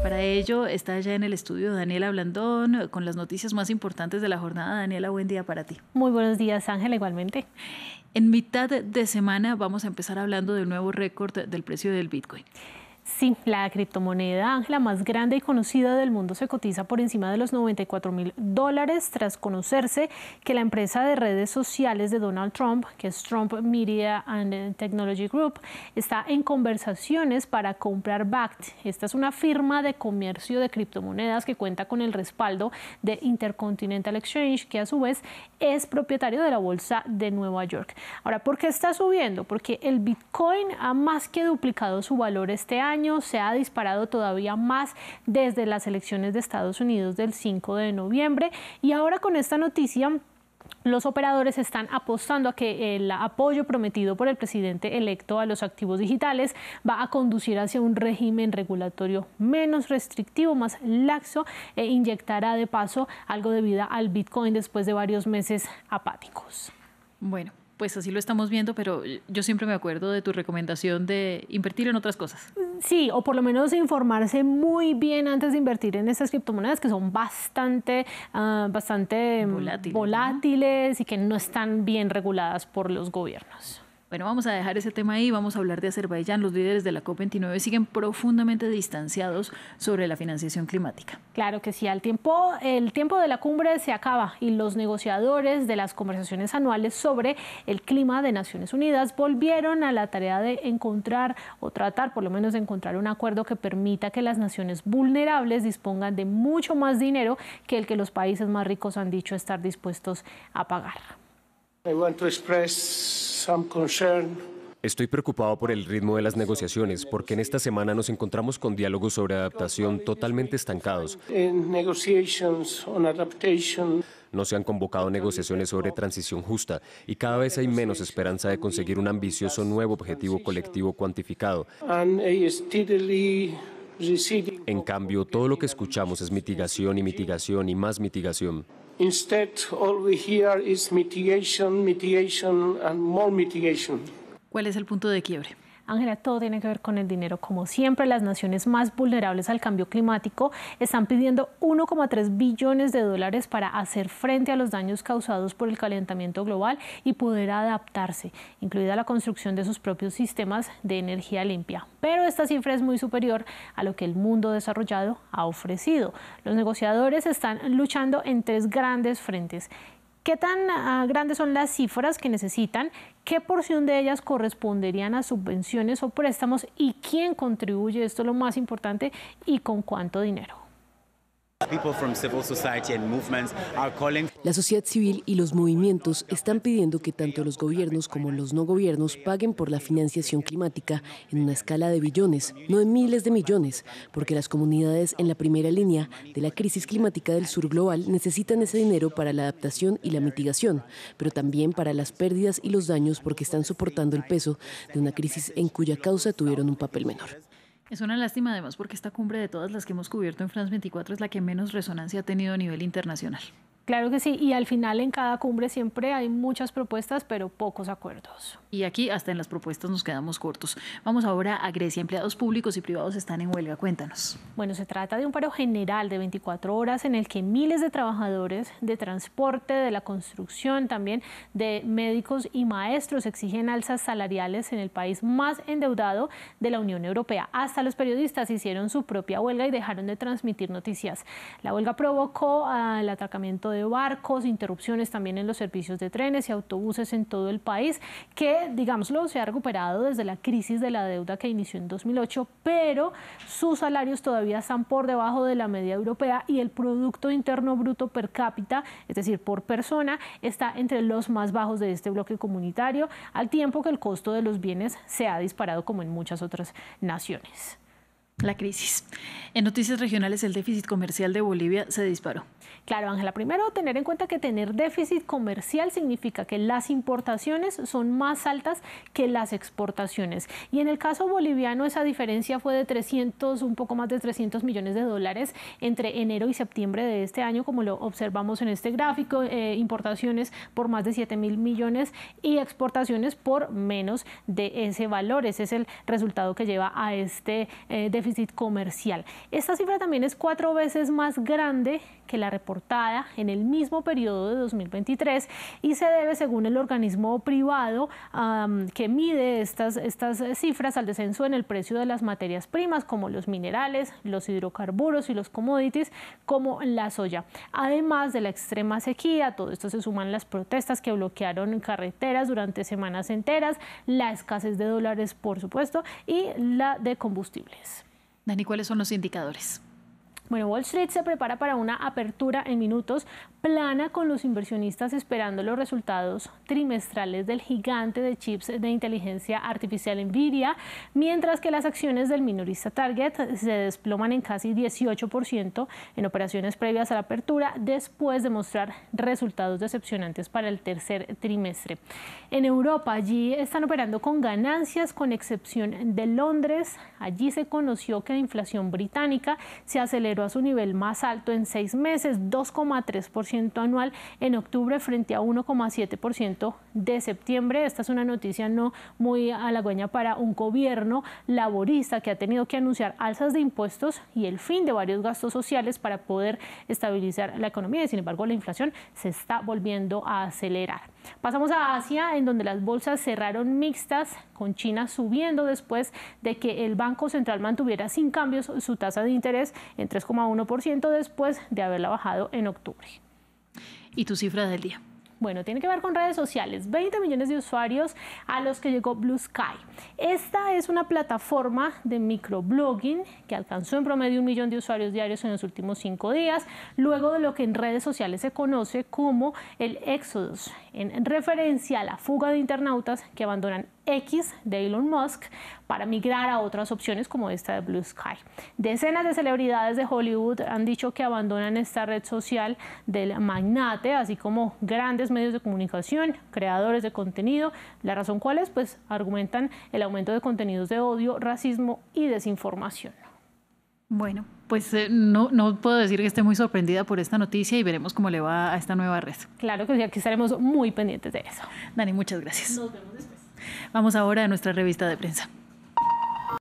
Para ello está ya en el estudio Daniela Blandón con las noticias más importantes de la jornada. Daniela, buen día para ti. Muy buenos días, Ángela, igualmente. En mitad de semana vamos a empezar hablando del nuevo récord del precio del Bitcoin. Sí, la criptomoneda, Ángela, más grande y conocida del mundo se cotiza por encima de los $94.000 tras conocerse que la empresa de redes sociales de Donald Trump, que es Trump Media and Technology Group, está en conversaciones para comprar Bakkt. Esta es una firma de comercio de criptomonedas que cuenta con el respaldo de Intercontinental Exchange, que a su vez es propietario de la bolsa de Nueva York. Ahora, ¿por qué está subiendo? Porque el Bitcoin ha más que duplicado su valor este año. Se ha disparado todavía más desde las elecciones de Estados Unidos del 5 de noviembre y ahora con esta noticia los operadores están apostando a que el apoyo prometido por el presidente electo a los activos digitales va a conducir hacia un régimen regulatorio menos restrictivo, más laxo e inyectará de paso algo de vida al Bitcoin después de varios meses apáticos. Bueno, pues así lo estamos viendo, pero yo siempre me acuerdo de tu recomendación de invertir en otras cosas. Sí, o por lo menos informarse muy bien antes de invertir en estas criptomonedas que son bastante volátiles, ¿no? Y que no están bien reguladas por los gobiernos. Bueno, vamos a dejar ese tema ahí, vamos a hablar de Azerbaiyán. Los líderes de la COP29 siguen profundamente distanciados sobre la financiación climática. Claro que sí, el tiempo de la cumbre se acaba y los negociadores de las conversaciones anuales sobre el clima de Naciones Unidas volvieron a la tarea de encontrar o tratar por lo menos de encontrar un acuerdo que permita que las naciones vulnerables dispongan de mucho más dinero que el que los países más ricos han dicho estar dispuestos a pagar. Estoy preocupado por el ritmo de las negociaciones, porque en esta semana nos encontramos con diálogos sobre adaptación totalmente estancados. No se han convocado negociaciones sobre transición justa y cada vez hay menos esperanza de conseguir un ambicioso nuevo objetivo colectivo cuantificado. En cambio, todo lo que escuchamos es mitigación y mitigación y más mitigación. Instead, all we hear is mitigation, mitigation and more mitigation. ¿Cuál es el punto de quiebre? Ángela, todo tiene que ver con el dinero. Como siempre, las naciones más vulnerables al cambio climático están pidiendo $1,3 billones para hacer frente a los daños causados por el calentamiento global y poder adaptarse, incluida la construcción de sus propios sistemas de energía limpia. Pero esta cifra es muy superior a lo que el mundo desarrollado ha ofrecido. Los negociadores están luchando en tres grandes frentes. ¿Qué tan grandes son las cifras que necesitan? ¿Qué porción de ellas corresponderían a subvenciones o préstamos? ¿Y quién contribuye? Esto es lo más importante. ¿Y con cuánto dinero? La sociedad civil y los movimientos están pidiendo que tanto los gobiernos como los no gobiernos paguen por la financiación climática en una escala de billones, no de miles de millones, porque las comunidades en la primera línea de la crisis climática del sur global necesitan ese dinero para la adaptación y la mitigación, pero también para las pérdidas y los daños porque están soportando el peso de una crisis en cuya causa tuvieron un papel menor. Es una lástima además porque esta cumbre de todas las que hemos cubierto en France 24 es la que menos resonancia ha tenido a nivel internacional. Claro que sí, y al final en cada cumbre siempre hay muchas propuestas, pero pocos acuerdos. Y aquí hasta en las propuestas nos quedamos cortos. Vamos ahora a Grecia. Empleados públicos y privados están en huelga. Cuéntanos. Bueno, se trata de un paro general de 24 horas en el que miles de trabajadores de transporte, de la construcción, también de médicos y maestros exigen alzas salariales en el país más endeudado de la Unión Europea. Hasta los periodistas hicieron su propia huelga y dejaron de transmitir noticias. La huelga provocó el atracamiento de barcos, interrupciones también en los servicios de trenes y autobuses en todo el país, que, digámoslo, se ha recuperado desde la crisis de la deuda que inició en 2008, pero sus salarios todavía están por debajo de la media europea y el Producto Interno Bruto per cápita, es decir, por persona, está entre los más bajos de este bloque comunitario, al tiempo que el costo de los bienes se ha disparado como en muchas otras naciones. La crisis. En noticias regionales, el déficit comercial de Bolivia se disparó. Claro, Ángela, primero tener en cuenta que tener déficit comercial significa que las importaciones son más altas que las exportaciones. Y en el caso boliviano esa diferencia fue de un poco más de $300 millones entre enero y septiembre de este año, como lo observamos en este gráfico, importaciones por más de 7.000 millones y exportaciones por menos de ese valor. Ese es el resultado que lleva a este déficit déficit comercial. Esta cifra también es 4 veces más grande que la reportada en el mismo periodo de 2023 y se debe, según el organismo privado que mide estas cifras, al descenso en el precio de las materias primas como los minerales, los hidrocarburos y los commodities como la soya. Además de la extrema sequía, todo esto se suman las protestas que bloquearon carreteras durante semanas enteras, la escasez de dólares, por supuesto, y la de combustibles. Dani, ¿cuáles son los indicadores? Bueno, Wall Street se prepara para una apertura en minutos plana, con los inversionistas esperando los resultados trimestrales del gigante de chips de inteligencia artificial Nvidia, mientras que las acciones del minorista Target se desploman en casi 18% en operaciones previas a la apertura, después de mostrar resultados decepcionantes para el tercer trimestre. En Europa, allí están operando con ganancias, con excepción de Londres. Allí se conoció que la inflación británica se aceleró a su nivel más alto en 6 meses, 2,3% anual en octubre frente a 1,7% de septiembre. Esta es una noticia no muy halagüeña para un gobierno laborista que ha tenido que anunciar alzas de impuestos y el fin de varios gastos sociales para poder estabilizar la economía, y sin embargo la inflación se está volviendo a acelerar. Pasamos a Asia, en donde las bolsas cerraron mixtas, con China subiendo después de que el Banco Central mantuviera sin cambios su tasa de interés en 3,1% después de haberla bajado en octubre. ¿Y tu cifra del día? Bueno, tiene que ver con redes sociales. 20 millones de usuarios a los que llegó Blue Sky. Esta es una plataforma de microblogging que alcanzó en promedio 1 millón de usuarios diarios en los últimos 5 días, luego de lo que en redes sociales se conoce como el Exodus, en referencia a la fuga de internautas que abandonan X de Elon Musk para migrar a otras opciones como esta de Blue Sky. Decenas de celebridades de Hollywood han dicho que abandonan esta red social del magnate, así como grandes medios de comunicación, creadores de contenido. ¿La razón cuál es? Pues argumentan el aumento de contenidos de odio, racismo y desinformación. Bueno, pues no puedo decir que esté muy sorprendida por esta noticia y veremos cómo le va a esta nueva red. Claro que sí, aquí estaremos muy pendientes de eso. Dani, muchas gracias. Nos vemos después. Vamos ahora a nuestra revista de prensa.